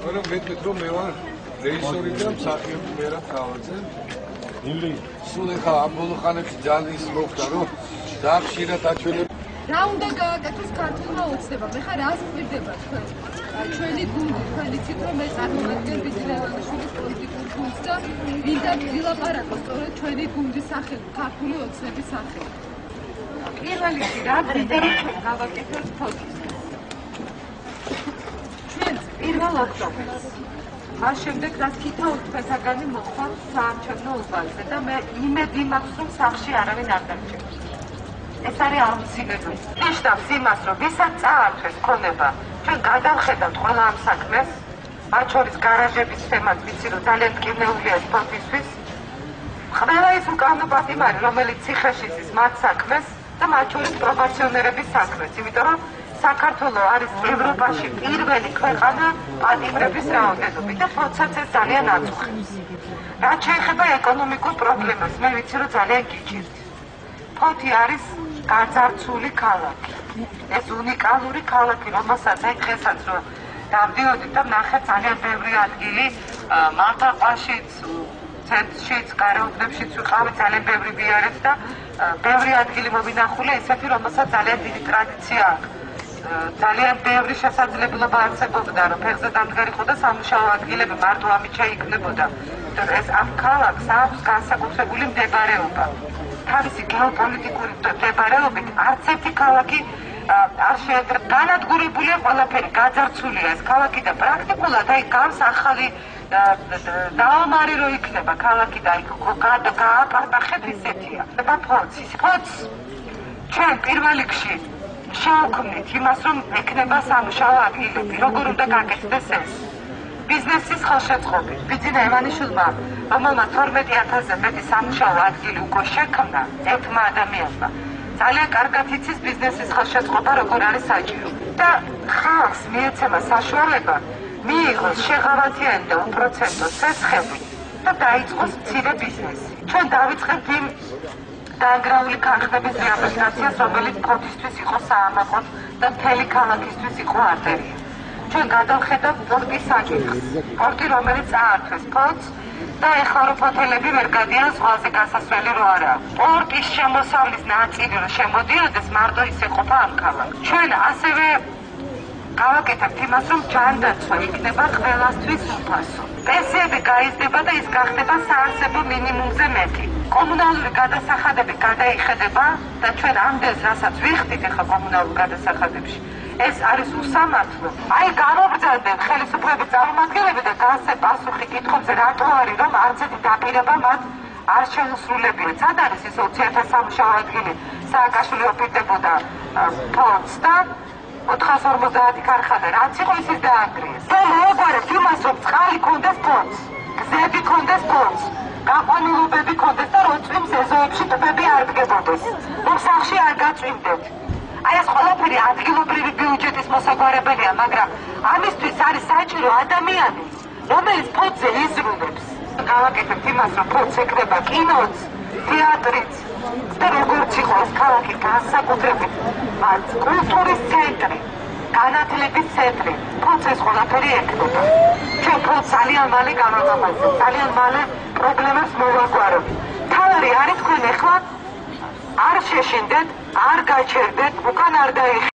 მაგრამ მეტყვით რომ მე ვარ რეჟისორი და მსახიობი მერაბ თავაძე. სულ ეხლა ამ ბოლო ხანებში ძალიან ის მოხდა რომ ძალიან ხშირად აჩვენებ რა უნდა გააკეთოს ქართულმა ოცნებამ? ეხლა რას გვირდება თქვენ? ჩვენი გუნდი, თქვენ იცით რომ მე წარმოვადგენ ბიძინა-ივანიშვილის პოლიტიკურ გუნდს და ვინდა ვილაპარაკოს სწორედ ჩვენი გუნდის სახელით, ქართული ოცნების სახელით. პირველ რიგში რა გვირდება ჩვენ გავაკეთოთ ფოტოსს? ჩვენ პირველ ოქტომბერს. მას შემდეგ რაც თითოეულ თქვენთაგანი მოხვალ საარჩევნო უბანზე და მე იმედი მაქვს რომ სახლში არავინ არ დარჩენს. ეს არის აუცილებელი. ნიშნავს იმას, რომ ვისაც წაართვეს ქონება, ჩვენ გადავხედავთ ყველა ამ საქმეს, მათ შორის გარაჟების თემაც ვიცი, რომ ძალიან მტკივნეულია სპორტისთვის. ყველა ის უკანონო პატიმარი, რომელიც ციხეში ზის მათ საქმეს და მათ შორის პროფესიონერების საქმეს, იმიტომ რომ საქართველო არის ევროპაში პირველი ქვეყანა პატიმრების რაოდენობით და პროცესს ძალიან აწუხებს. რაც შეეხება ეკონომიკურ პრობლემას, მე ვიცი, რომ ძალიან გიჭირთ. ფოთი არის გაძარცული ქალაქი. ეს უნიკალური ქალაქი, რომელსაც აი დღესაც რომ დავდიოდით და ნახეთ ძალიან ბევრი ადგილი მარტაყვაშიც, ცენტრშიც, გარეუბნებშიც ვიყავით ძალიან ბევრი ბიარებს და ბევრი ადგილი მოვინახული ესეთი, რომელსაც ძალიან დიდი ტრადიცია აქვს. ძალიან ბევრი შესაძლებლობა არსებობდა, რომ ფეხზე დამდგარიყო და სამუშაო ადგილები მარტო ამით შეიქმნებოდა. ეს ამ ქალაქს აქვს განსაკუთრებული მდებარეობა. თავისი გეოპოლიტიკური მდებარეობით არც ერთი ქალაქი არ შეეძრება. განადგურებულია ყველაფერი, გაძარცულია ეს ქალაქი და პრაქტიკულად აი გავს ახალი დაომარი რო იქნება ქალაქი და გააპარტახეთ ისეთია. და ფოც ჩვენ პირველ რიგში შევქმნით იმას, რომ ექნება სამუშაო ადგილები, როგორ უნდა გაკეთდეს ეს. ბიზნესის ხელშეწყობით ბიძინა-ივანიშვილმა, რომელმაც 12,000-ზე მეტი სამუშაო ადგილი უკვე შექმნა ერთმა ადამიანმა, ძალიან კარგად იცის ბიზნესის ხელშეწყობა როგორ არის საჭირო. და ხალხს მიეცემა საშუალება მიიღოს შეღავათიანი და უპროცენტო სესხები და დაიწყოს მცირე ბიზნესი. ჩვენ დავიწყებთ იმ დაანგრაული ქარხნების რეაბილიტაციას, რომელიც ფოთისთვის იყო საამაყო და მთელი ქალაქისთვის იყო არტერია. ჩვენ გადავხედავთ პორტის საკითხს. პორტი, რომელიც წაართვეს ფოთს და ეხლა რომ ფოთელები ვერ გადიან ზღვაზე გასასვლელი რო არა. პორტის შემოსავლის ნაწილი რომ შემოდიოდეს, მარტო ის ეყოფა ამ ქალაქს. ჩვენ ასევე გავაკეთებთ იმას, რომ ჯანდაცვა იქნება ყველასთვის უფასო. პენსიები გაიზრდება და ის გახდება საარსებო მინიმუმზე მეტი. კომუნალური გადასახადები გადაიხედება და ჩვენ ამდენს, რასაც ვიხდით ახლა კომუნალურ გადასახადებში, ეს არის უსამართლო. აი გამობრძანდნენ ხელისუფლების წარმომადგენლები და გასცე პასუხი კითხვებზე, რატო არის რომ არც ერთი დაპირება მათ არ შეუსრულებია. სად არის ის 20,000 სამუშაო ადგილი სააკაშვილი ოფიტებოდა ფოთს და 450 ქარხანა, რაც იყო ისიც დაანგრიეს. და მოგვარებთ იმას, რომ წყალი ქონდეს ფოთს, გზები ქონდეს ფოთს, გაყვანილობები ქონდეს და რომ წვიმს ეზოებში ტბები არ დგებოდეს, რომ სახლში არ გაწვიმდეთ. აი ეს ყველაფერი ადგილობრივი ბიუჯეტის მოსაგვარებელია, მაგრამ ამისთვის არის საჭირო ადამიანი, რომელიც ფოთზე იზრუნებს. გავაკეთებთ იმას, რომ ფოთს ეკრება კინოც, თეატრიც და როგორც იყო ეს ქალაქი განსაკუთრებით კულტურის ცენტრი, განათლების ცენტრი, ფოთს ეს ყველაფერი ეკრება. ჩვენ ფოთს ძალიან მალე გავამამაძებთ, ძალიან მალე პრობლემებს მოვაგვარებთ. თავი არის თქვენ ეხლა არ შეშინდეთ, არ გაჩერდეთ, უკან არ გაიხ